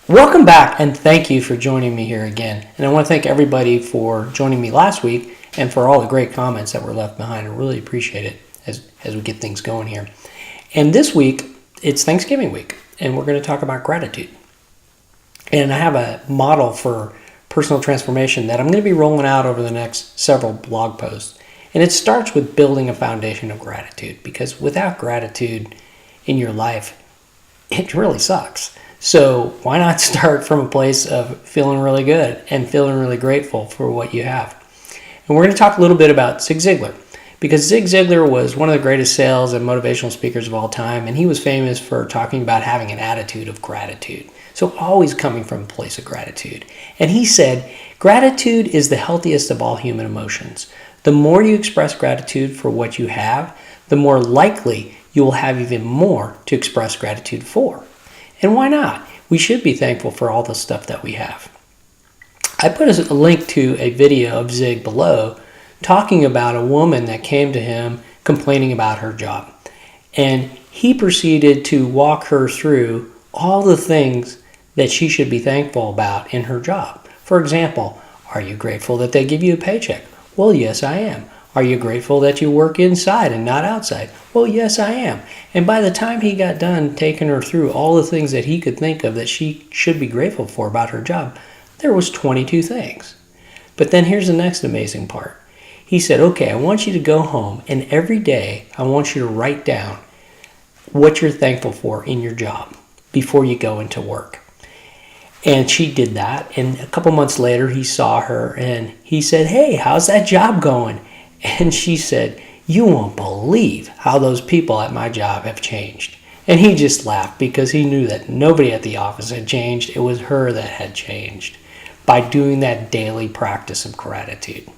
Welcome back, and thank you for joining me here again. And I want to thank everybody for joining me last week and for all the great comments that were left behind. I really appreciate it as we get things going here. And this week, it's Thanksgiving week, and we're going to talk about gratitude. And I have a model for personal transformation that I'm going to be rolling out over the next several blog posts. And it starts with building a foundation of gratitude, because without gratitude in your life, it really sucks. So why not start from a place of feeling really good and feeling really grateful for what you have? And we're going to talk a little bit about Zig Ziglar, because Zig Ziglar was one of the greatest sales and motivational speakers of all time, and he was famous for talking about having an attitude of gratitude. So always coming from a place of gratitude. And he said, gratitude is the healthiest of all human emotions. The more you express gratitude for what you have, the more likely you will have even more to express gratitude for. And why not? We should be thankful for all the stuff that we have. I put a link to a video of Zig below talking about a woman that came to him complaining about her job. And he proceeded to walk her through all the things that she should be thankful about in her job. For example, are you grateful that they give you a paycheck? Well, yes, I am. Are you grateful that you work inside and not outside? Well, yes, I am. And by the time he got done taking her through all the things that he could think of that she should be grateful for about her job, there was 22 things. But then here's the next amazing part. He said, okay, I want you to go home, and every day I want you to write down what you're thankful for in your job before you go into work. And she did that, and a couple months later he saw her and he said, hey, how's that job going? And she said, you won't believe how those people at my job have changed. And he just laughed because he knew that nobody at the office had changed. It was her that had changed by doing that daily practice of gratitude.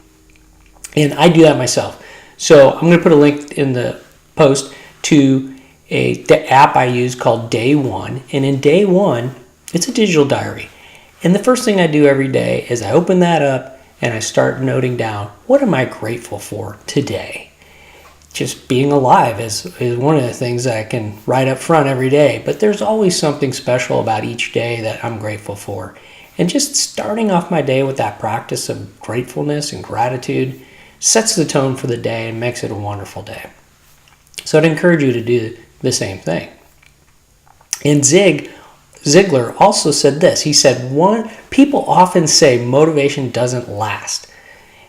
And I do that myself. So I'm going to put a link in the post to the app I use called Day One. And in Day One, it's a digital diary. And the first thing I do every day is I open that up and I start noting down, what am I grateful for today? Just being alive is one of the things that I can write up front every day. But there's always something special about each day that I'm grateful for. And just starting off my day with that practice of gratefulness and gratitude sets the tone for the day and makes it a wonderful day. So I'd encourage you to do the same thing. And Ziglar also said this. He said, people often say motivation doesn't last.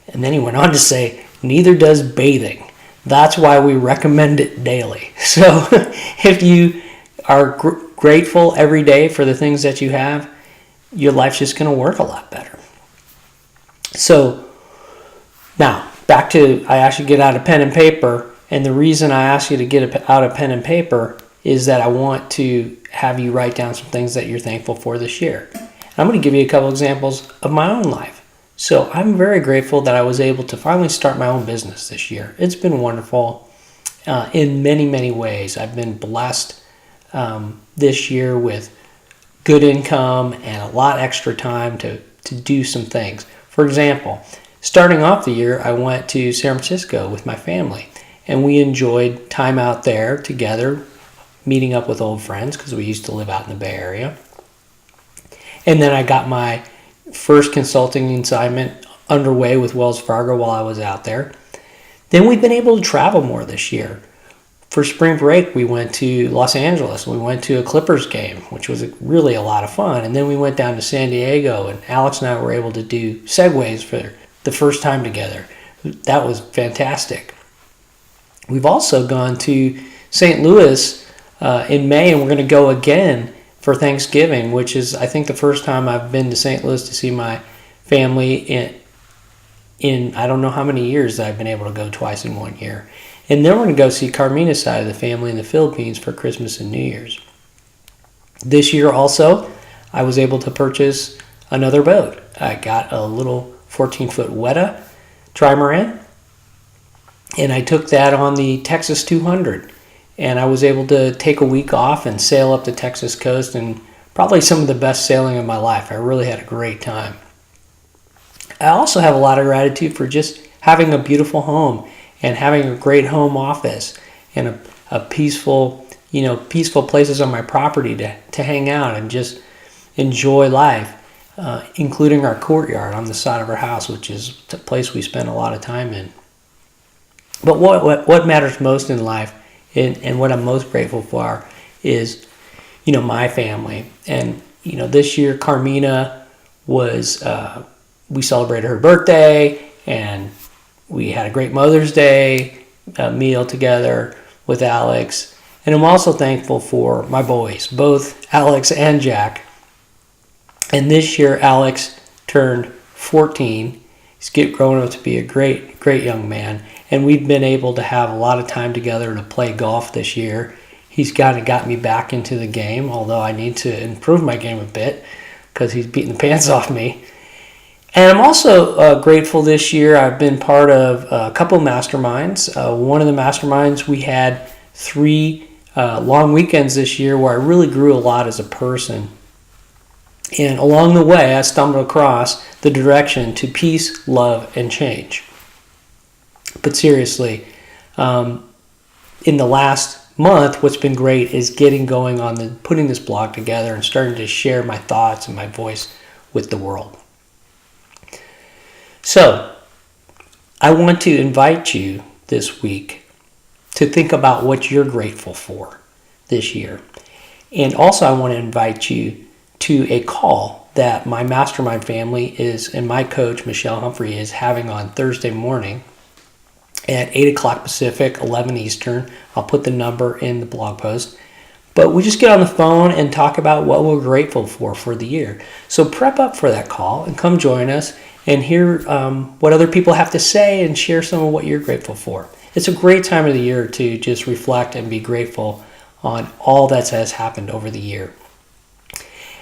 And then he went on to say, neither does bathing. That's why we recommend it daily. So if you are grateful every day for the things that you have, your life's just going to work a lot better. So now, back to, I asked you to get out a pen and paper. And the reason I asked you to get out a pen and paper is that I want to have you write down some things that you're thankful for this year. I'm going to give you a couple examples of my own life. So I'm very grateful that I was able to finally start my own business this year. It's been wonderful in many, many ways. I've been blessed this year with good income and a lot extra time to do some things. For example, starting off the year, I went to San Francisco with my family, and we enjoyed time out there together, meeting up with old friends because we used to live out in the Bay Area. And then I got my first consulting assignment underway with Wells Fargo while I was out there. Then we've been able to travel more this year. For spring break, we went to Los Angeles. We went to a Clippers game, which was really a lot of fun. And then we went down to San Diego, and Alex and I were able to do segways for the first time together. That was fantastic. We've also gone to St. Louis in May, and we're going to go again for Thanksgiving, which is, I think, the first time I've been to St. Louis to see my family in I don't know how many years that I've been able to go twice in 1 year. And then we're going to go see Carmina's side of the family in the Philippines for Christmas and New Year's. This year also, I was able to purchase another boat. I got a little 14-foot Weta trimaran, and I took that on the Texas 200. And I was able to take a week off and sail up the Texas coast, and probably some of the best sailing of my life. I really had a great time. I also have a lot of gratitude for just having a beautiful home and having a great home office and a peaceful places on my property to hang out and just enjoy life, including our courtyard on the side of our house, which is a place we spend a lot of time in. But what matters most in life, and what I'm most grateful for, is my family. And this year Carmina was we celebrated her birthday, and we had a great Mother's Day meal together with Alex. And I'm also thankful for my boys, both Alex and Jack. And this year Alex turned 14. He's grown up to be a great young man, and we've been able to have a lot of time together to play golf this year. He's kind of got me back into the game, although I need to improve my game a bit because he's beating the pants off me. And I'm also grateful this year. I've been part of a couple of masterminds. One of the masterminds, we had 3 long weekends this year where I really grew a lot as a person. And along the way, I stumbled across the direction to peace, love, and change. But seriously, in the last month, what's been great is getting going on putting this blog together and starting to share my thoughts and my voice with the world. So, I want to invite you this week to think about what you're grateful for this year. And also, I want to invite you to a call that my mastermind family and my coach, Michelle Humphrey, is having on Thursday morning at 8 o'clock Pacific, 11 Eastern. I'll put the number in the blog post. But we just get on the phone and talk about what we're grateful for the year. So prep up for that call and come join us and hear what other people have to say and share some of what you're grateful for. It's a great time of the year to just reflect and be grateful on all that has happened over the year.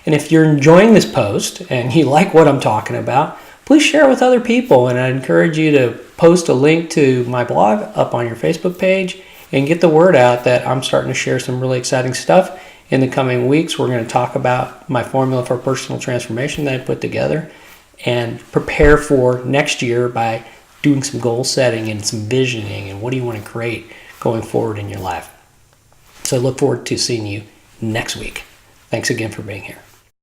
And if you're enjoying this post and you like what I'm talking about, please share it with other people. And I encourage you to post a link to my blog up on your Facebook page and get the word out that I'm starting to share some really exciting stuff. In the coming weeks, we're going to talk about my formula for personal transformation that I put together and prepare for next year by doing some goal setting and some visioning and what do you want to create going forward in your life. So I look forward to seeing you next week. Thanks again for being here.